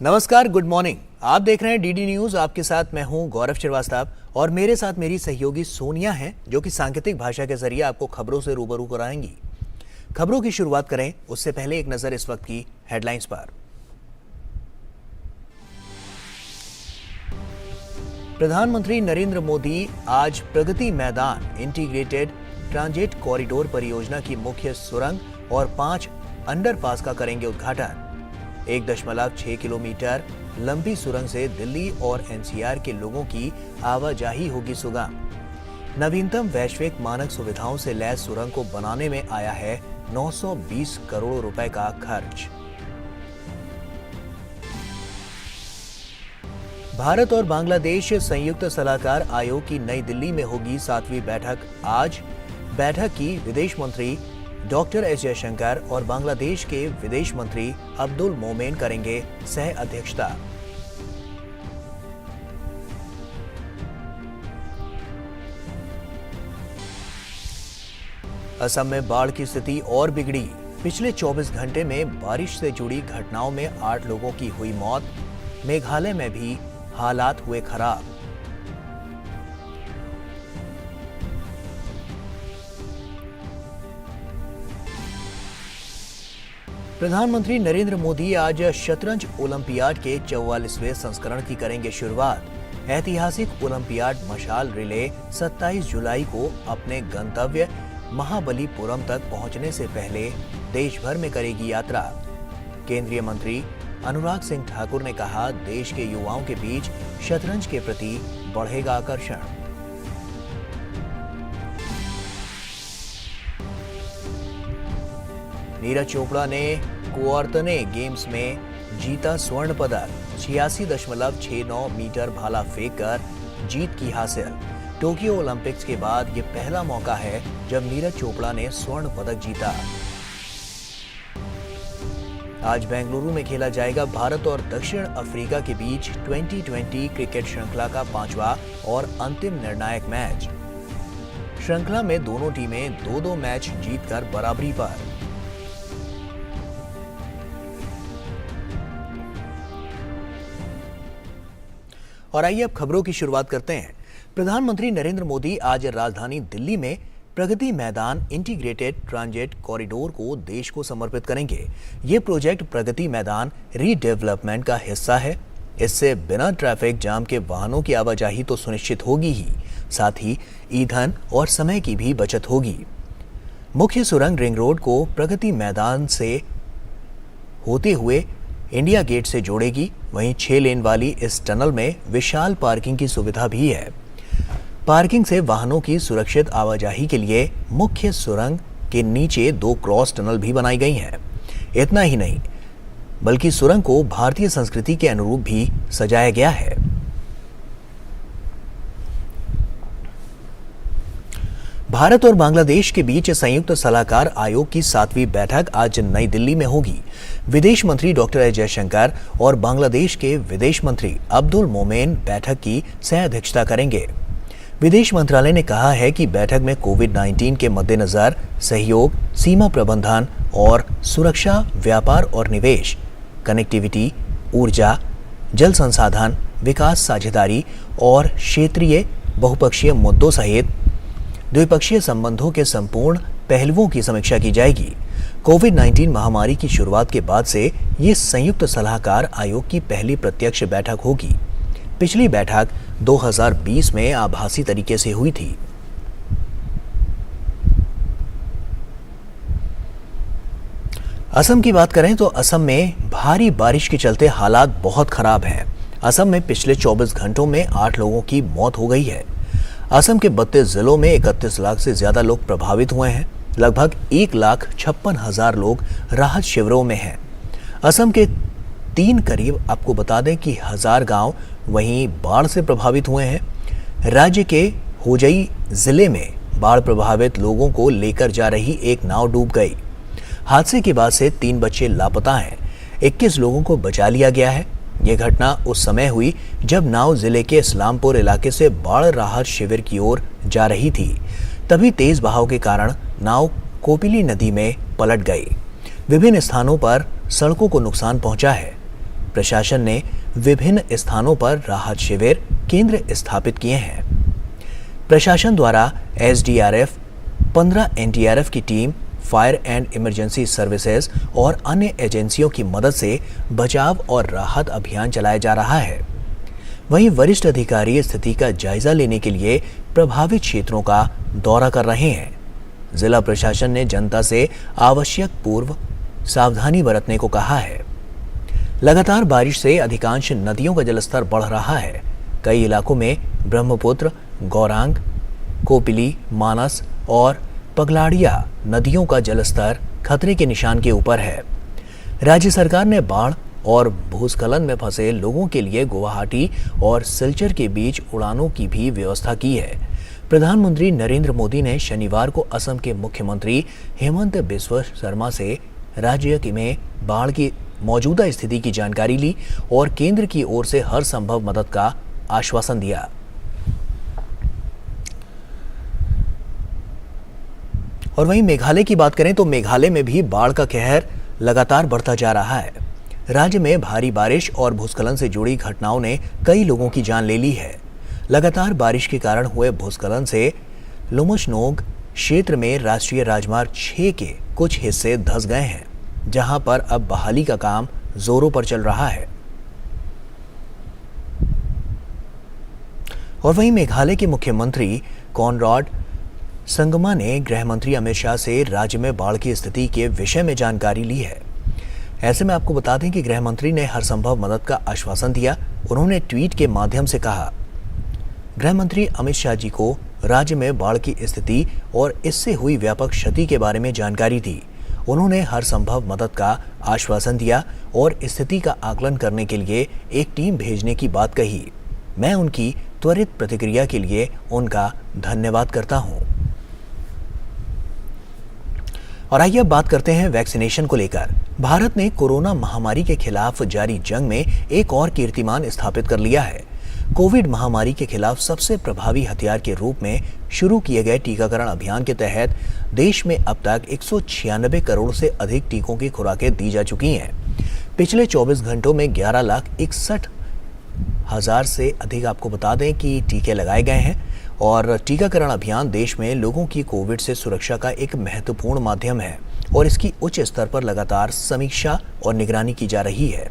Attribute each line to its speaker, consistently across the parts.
Speaker 1: नमस्कार, good morning. आप देख रहे हैं डीडी न्यूज। आपके साथ मैं हूं गौरव श्रीवास्तव और मेरे साथ मेरी सहयोगी सोनिया है, जो कि सांकेतिक भाषा के जरिए आपको खबरों से रूबरू कराएंगी। खबरों की शुरुआत करें उससे पहले एक नजर इस वक्त की हेडलाइंस पर। प्रधानमंत्री नरेंद्र मोदी आज Pragati Maidan integrated transit corridor परियोजना की मुख्य सुरंग और 5 अंडरपास का करेंगे उद्घाटन। 1.6 किलोमीटर लंबी सुरंग से दिल्ली और एनसीआर के लोगों की आवाजाही होगी सुगम। नवीनतम वैश्विक मानक सुविधाओं से लैस सुरंग को बनाने में आया है 920 करोड़ रुपए का खर्च। भारत और बांग्लादेश संयुक्त सलाहकार आयोग की नई दिल्ली में होगी 7वीं बैठक। आज बैठक की विदेश मंत्री डॉक्टर एस जयशंकर और बांग्लादेश के विदेश मंत्री अब्दुल मोमेन करेंगे सह अध्यक्षता। असम में बाढ़ की स्थिति और बिगड़ी। पिछले 24 घंटे में बारिश से जुड़ी घटनाओं में 8 लोगों की हुई मौत। मेघालय में भी हालात हुए खराब। प्रधानमंत्री नरेंद्र मोदी आज शतरंज ओलंपियाड के 44वें संस्करण की करेंगे शुरुआत। ऐतिहासिक ओलंपियाड मशाल रिले 27 जुलाई को अपने गंतव्य महाबलीपुरम तक पहुंचने से पहले देश भर में करेगी यात्रा। केंद्रीय मंत्री अनुराग सिंह ठाकुर ने कहा, देश के युवाओं के बीच शतरंज के प्रति बढ़ेगा आकर्षण। नीरज चोपड़ा ने कुआर्तने गेम्स में जीता स्वर्ण पदक। 86.69 मीटर भाला फेंककर जीत की हासिल। टोक्यो ओलंपिक्स के बाद ये पहला मौका है जब नीरज चोपड़ा ने स्वर्ण पदक जीता। आज बेंगलुरु में खेला जाएगा भारत और दक्षिण अफ्रीका के बीच 2020 क्रिकेट श्रृंखला का 5वां और अंतिम निर्णायक मैच। श्रृंखला में दोनों टीमें 2-2 मैच जीतकर बराबरी पर। और आइए अब खबरों की शुरुआत करते हैं। प्रधानमंत्री नरेंद्र मोदी आज राजधानी दिल्ली में Pragati Maidan integrated transit corridor को देश को समर्पित करेंगे। ये प्रोजेक्ट प्रगति मैदान रीडेवलपमेंट का हिस्सा है। इससे बिना ट्रैफिक जाम के वाहनों की आवाजाही तो सुनिश्चित होगी ही, साथ ही ईंधन और समय की भी बचत होगी। मुख्य सुरंग रिंग रोड को प्रगति मैदान से होते हुए इंडिया गेट से जोड़ेगी। वहीं 6 लेन वाली इस टनल में विशाल पार्किंग की सुविधा भी है। पार्किंग से वाहनों की सुरक्षित आवाजाही के लिए मुख्य सुरंग के नीचे 2 क्रॉस टनल भी बनाई गई हैं। इतना ही नहीं, बल्कि सुरंग को भारतीय संस्कृति के अनुरूप भी सजाया गया है। भारत और बांग्लादेश के बीच संयुक्त सलाहकार आयोग की 7वीं बैठक आज नई दिल्ली में होगी। विदेश मंत्री डॉक्टर एस जयशंकर और बांग्लादेश के विदेश मंत्री अब्दुल मोमेन बैठक की सह अध्यक्षता करेंगे। विदेश मंत्रालय ने कहा है कि बैठक में कोविड-19 के मद्देनजर सहयोग, सीमा प्रबंधन और सुरक्षा, व्यापार और निवेश, कनेक्टिविटी, ऊर्जा, जल संसाधन, विकास साझेदारी और क्षेत्रीय बहुपक्षीय मुद्दों सहित द्विपक्षीय संबंधों के संपूर्ण पहलुओं की समीक्षा की जाएगी। कोविड-19 महामारी की शुरुआत के बाद से ये संयुक्त सलाहकार आयोग की पहली प्रत्यक्ष बैठक होगी। पिछली बैठक 2020 में आभासी तरीके से हुई थी। असम की बात करें तो असम में भारी बारिश के चलते हालात बहुत खराब हैं। असम में पिछले 24 घंटों में 8 लोगों की मौत हो गई है। असम के 32 जिलों में 31 लाख से ज्यादा लोग प्रभावित हुए हैं। लगभग 1,56,000 लोग राहत शिविरों में हैं। असम के 3 करीब आपको बता दें कि 1000 गांव वहीं बाढ़ से प्रभावित हुए हैं। राज्य के होजई जिले में बाढ़ प्रभावित लोगों को लेकर जा रही एक नाव डूब गई। हादसे के बाद से 3 बच्चे लापता हैं। 21 लोगों को बचा लिया गया है। यह घटना उस समय हुई जब नाव जिले के इस्लामपुर इलाके से बाढ़ राहत शिविर की ओर जा रही थी। तभी तेज बहाव के कारण नाव कोपिली नदी में पलट गई। विभिन्न स्थानों पर सड़कों को नुकसान पहुंचा है। प्रशासन ने विभिन्न स्थानों पर राहत शिविर केंद्र स्थापित किए हैं। प्रशासन द्वारा एसडीआरएफ, 15 एनडीआरएफ की team, fire and emergency services और अन्य एजेंसियों की मदद से बचाव और राहत अभियान चलाया जा रहा है। वहीं वरिष्ठ अधिकारी स्थिति का जायजा लेने के लिए प्रभावित क्षेत्रों का दौरा कर रहे हैं। जिला प्रशासन ने जनता से आवश्यक पूर्व सावधानी बरतने को कहा है। लगातार बारिश से अधिकांश नदियों का जलस्तर बढ़ रहा है। कई इलाकों में ब्रह्मपुत्र, गौरांग, कोपिली, मानस और पगलाड़िया नदियों का जलस्तर खतरे के निशान के ऊपर है। राज्य सरकार ने बाढ़ और भूस्खलन में फंसे लोगों के लिए गुवाहाटी और सिलचर के बीच उड़ानों की भी व्यवस्था की है। प्रधानमंत्री नरेंद्र मोदी ने शनिवार को असम के मुख्यमंत्री हेमंत बिस्वा शर्मा से राज्य में बाढ़ की मौजूदा स्थिति की जानकारी ली और केंद्र की ओर से हर संभव मदद का आश्वासन दिया। और वहीं मेघालय की बात करें तो मेघालय में भी बाढ़ का कहर लगातार बढ़ता जा रहा है। राज्य में भारी बारिश और भूस्खलन से जुड़ी घटनाओं ने कई लोगों की जान ले ली है। लगातार बारिश के कारण हुए भूस्खलन से लुमुशनोग क्षेत्र में राष्ट्रीय राजमार्ग 6 के कुछ हिस्से धंस गए हैं, जहां पर अब बहाली का काम जोरों पर चल रहा है। और वहीं मेघालय के मुख्यमंत्री कॉनराड संगमा ने गृह मंत्री अमित शाह से राज्य में बाढ़ की स्थिति के विषय में जानकारी ली है। ऐसे में आपको बता दें कि गृह मंत्री ने हर संभव मदद का आश्वासन दिया। उन्होंने ट्वीट के माध्यम से कहा, गृह मंत्री अमित शाह जी को राज्य में बाढ़ की स्थिति और इससे हुई व्यापक क्षति के बारे में जानकारी दी। उन्होंने हर संभव मदद का आश्वासन दिया और स्थिति का आकलन करने के लिए एक टीम भेजने की बात कही। मैं उनकी त्वरित प्रतिक्रिया के लिए उनका धन्यवाद करता हूं। और आइए अब बात करते हैं वैक्सीनेशन को लेकर। भारत ने कोरोना महामारी के खिलाफ जारी जंग में एक और कीर्तिमान स्थापित कर लिया है। कोविड महामारी के खिलाफ सबसे प्रभावी हथियार के रूप में शुरू किए गए टीकाकरण अभियान के तहत देश में अब तक 196 करोड़ से अधिक टीकों की खुराकें दी जा चुकी हैं। पिछले 24 घंटों में 11,61,000 से अधिक आपको बता दें कि टीके लगाए गए हैं और टीकाकरण अभियान देश में लोगों की कोविड से सुरक्षा का एक महत्वपूर्ण माध्यम है और इसकी उच्च स्तर पर लगातार समीक्षा और निगरानी की जा रही है।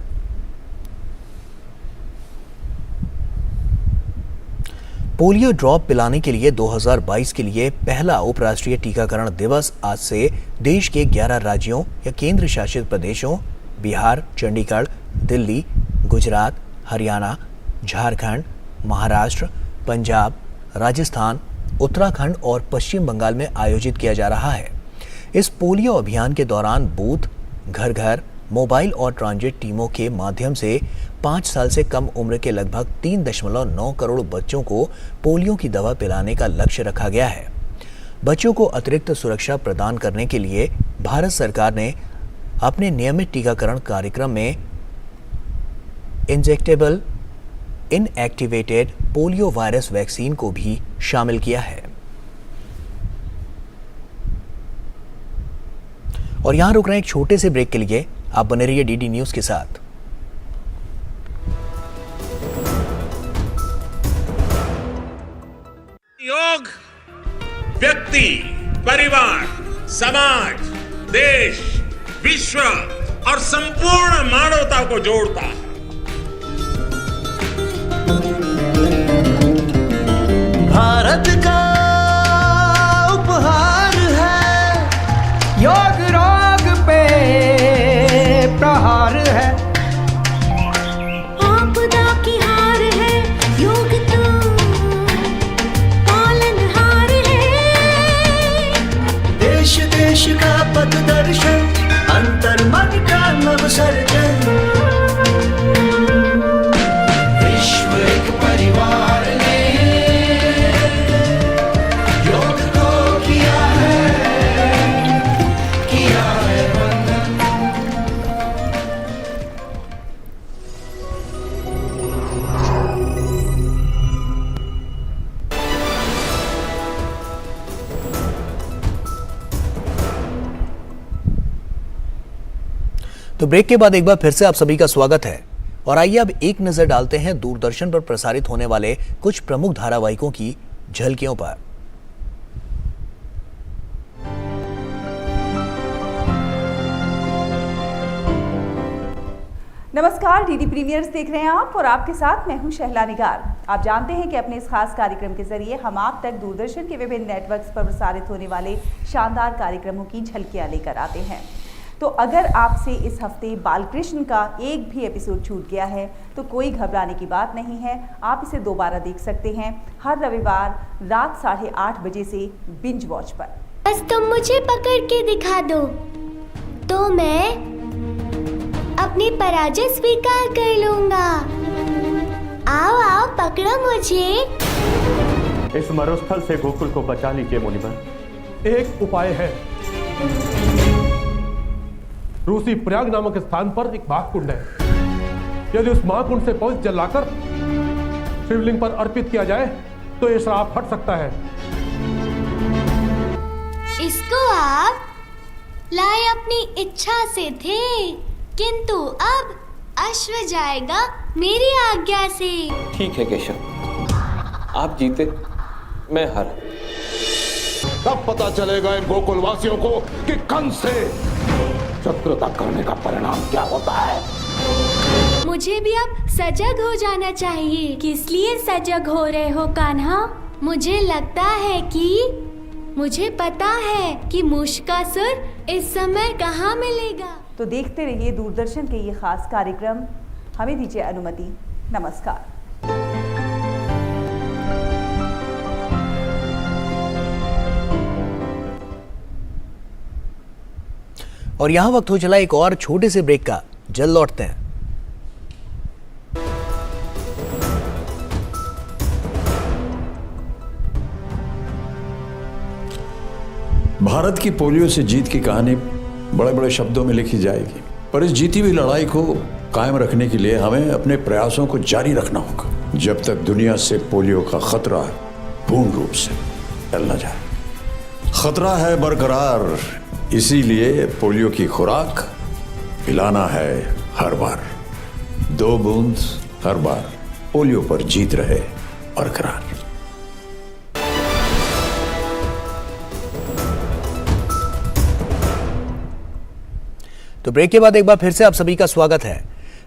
Speaker 1: पोलियो ड्रॉप पिलाने के लिए 2022 के लिए पहला उपराष्ट्रीय टीकाकरण दिवस आज से देश के 11 राज्यों या केंद्र शासित प्रदेशों बिहार, चंडीगढ़, दिल्ली, गुजरात, हरियाणा, झारखंड, महाराष्ट्र, पंजाब, राजस्थान, उत्तराखंड और पश्चिम बंगाल में आयोजित किया जा रहा है। इस पोलियो अभियान के दौरान बूथ, घर घर, मोबाइल और ट्रांजिट टीमों के माध्यम से 5 साल से कम उम्र के लगभग 3.9 करोड़ बच्चों को पोलियो की दवा पिलाने का लक्ष्य रखा गया है। बच्चों को अतिरिक्त सुरक्षा प्रदान करने के लिए भारत सरकार ने अपने नियमित टीकाकरण कार्यक्रम में injectable inactivated polio virus vaccine को भी शामिल किया है। और यहां रुक रहे हैं एक छोटे से ब्रेक के लिए। आप बने रहिए डीडी न्यूज के साथ।
Speaker 2: योग व्यक्ति, परिवार, समाज, देश, विश्व और संपूर्ण मानवता को जोड़ता है।
Speaker 3: भारत का उपहार है, योग रोग पे प्रहार है।
Speaker 4: आपदा की हार है, योग तो पालनहार है।
Speaker 3: देश देश का पथदर्शन, अंतर मन का नव सर्जन। विश्व एक परिवार ने योग को किया है वंदन।
Speaker 1: तो ब्रेक के बाद एक बार फिर से आप सभी का स्वागत है। और आइए अब एक नजर डालते हैं दूरदर्शन पर प्रसारित होने वाले कुछ प्रमुख धारावाहिकों की झलकियों पर।
Speaker 5: नमस्कार, डीडी प्रीमियर्स देख रहे हैं आप और आपके साथ मैं हूं शहला निगार। आप जानते हैं कि अपने इस खास कार्यक्रम के जरिए हम आप तक दूरदर्शन के विभिन्न नेटवर्क्स पर प्रसारित होने वाले शानदार कार्यक्रमों की झलकियां लेकर आते हैं। तो अगर आपसे इस हफ्ते बालकृष्ण का एक भी एपिसोड छूट गया है तो कोई घबराने की बात नहीं है। आप इसे दोबारा देख सकते हैं हर रविवार रात 8:30 बजे से बिंज वॉच पर।
Speaker 4: बस तुम मुझे पकड़ के दिखा दो तो मैं अपनी पराजय स्वीकार कर लूंगा। आओ आओ पकड़ो मुझे।
Speaker 6: इस मरुस्थल से गोकुल को बचा लीजिए मुनिवर।
Speaker 7: एक उपाय है। रूसी प्रयाग नामक स्थान पर एक महाकुंड है। यदि उस महाकुंड से पवित्र जल लाकर शिवलिंग पर अर्पित किया जाए तो ये श्राप हट सकता है।
Speaker 4: इसको आप लाए अपनी इच्छा से थे, किंतु अब अश्व जाएगा मेरी आज्ञा से।
Speaker 8: ठीक है केशव, आप जीते, मैं हारा।
Speaker 9: तब पता चलेगा इन गोकुल वासियों को कि कंस से शत्रुता करने का परिणाम क्या होता है।
Speaker 4: मुझे भी अब सजग हो जाना चाहिए। किस लिए सजग हो रहे हो कान्हा? मुझे लगता है कि मुझे पता है कि मुश्कासुर इस समय कहाँ मिलेगा।
Speaker 5: तो देखते रहिए दूरदर्शन के ये खास कार्यक्रम। हमें दीजिए अनुमति। नमस्कार।
Speaker 1: और यहां वक्त हो चला एक और छोटे से ब्रेक का। जल्द लौटते हैं।
Speaker 10: भारत की पोलियो से जीत की कहानी बड़े बड़े शब्दों में लिखी जाएगी, पर इस जीती हुई लड़ाई को कायम रखने के लिए हमें अपने प्रयासों को जारी रखना होगा जब तक दुनिया से पोलियो का खतरा पूर्ण रूप से टल न जाए। खतरा है बरकरार, इसीलिए पोलियो की खुराक पिलाना है हर बार। 2 बूंद हर बार, पोलियो पर जीत रहे बरकरार।
Speaker 1: तो ब्रेक के बाद एक बार फिर से आप सभी का स्वागत है।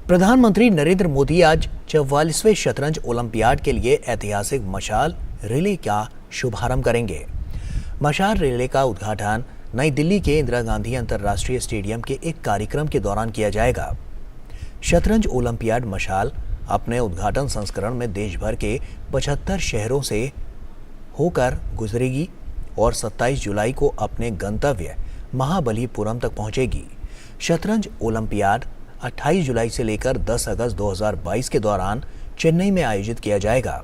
Speaker 1: प्रधानमंत्री नरेंद्र मोदी आज 44वें शतरंज ओलंपियाड के लिए ऐतिहासिक मशाल रिले का शुभारंभ करेंगे। मशाल रिले का उद्घाटन नई दिल्ली के इंदिरा गांधी अंतर्राष्ट्रीय स्टेडियम के एक कार्यक्रम के दौरान किया जाएगा। शतरंज ओलंपियाड मशाल अपने उद्घाटन संस्करण में देश भर के 75 शहरों से होकर गुजरेगी और 27 जुलाई को अपने गंतव्य महाबलीपुरम तक पहुंचेगी। शतरंज ओलंपियाड 28 जुलाई से लेकर 10 अगस्त 2022 के दौरान चेन्नई में आयोजित किया जाएगा।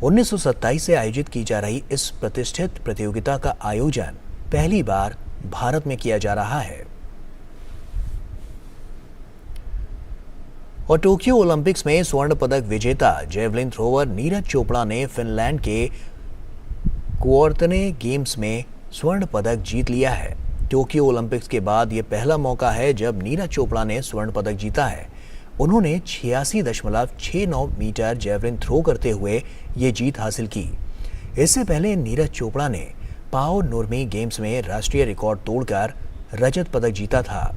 Speaker 1: 1927 से आयोजित की जा रही इस प्रतिष्ठित प्रतियोगिता का आयोजन पहली बार भारत में किया जा रहा है। और टोक्यो ओलंपिक्स में स्वर्ण पदक विजेता जेवलिन थ्रोवर नीरज चोपड़ा ने फिनलैंड के क्वार्तने गेम्स में स्वर्ण पदक जीत लिया है। टोक्यो ओलंपिक्स के बाद यह पहला मौका है जब नीरज चोपड़ा ने स्वर्ण पदक जीता है। उन्होंने 86.69 मीटर जेवलिन थ्रो करते हुए ये जीत हासिल की। इससे पहले नीरज चोपड़ा ने पाओ नुर्मी गेम्स में राष्ट्रीय रिकॉर्ड तोड़कर रजत पदक जीता था।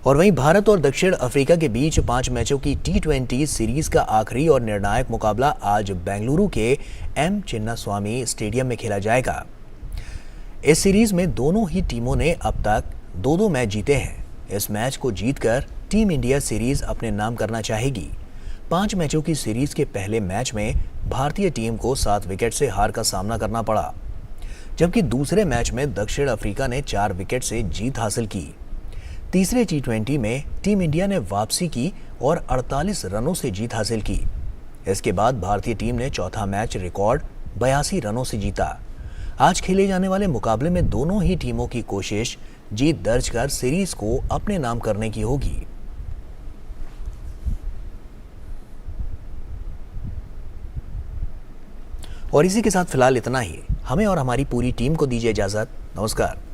Speaker 1: और वहीं भारत और दक्षिण अफ्रीका के बीच 5 मैचों की T20 सीरीज का आखिरी और निर्णायक मुकाबला आज बेंगलुरु के एम चिन्नास्वामी स्टेडियम में खेला जाएगा। इस सीरीज में दोनों ही टीमों ने अब तक 2-2 मैच जीते हैं। इस मैच को जीतकर टीम इंडिया सीरीज अपने नाम करना चाहेगी। 5 मैचों की सीरीज के पहले मैच में भारतीय टीम को 7 विकेट से हार का सामना करना पड़ा, जबकि दूसरे मैच में दक्षिण अफ्रीका ने 4 विकेट से जीत हासिल की। तीसरे T20 में टीम इंडिया ने वापसी की और 48 रनों से जीत हासिल की। इसके बाद भारतीय टीम ने चौथा मैच रिकॉर्ड 82 रनों से जीता। आज खेले जाने वाले मुकाबले में दोनों ही टीमों की कोशिश जीत दर्ज कर सीरीज को अपने नाम करने की होगी। और इसी के साथ फिलहाल इतना ही। हमें और हमारी पूरी टीम को दीजिए इजाजत। नमस्कार।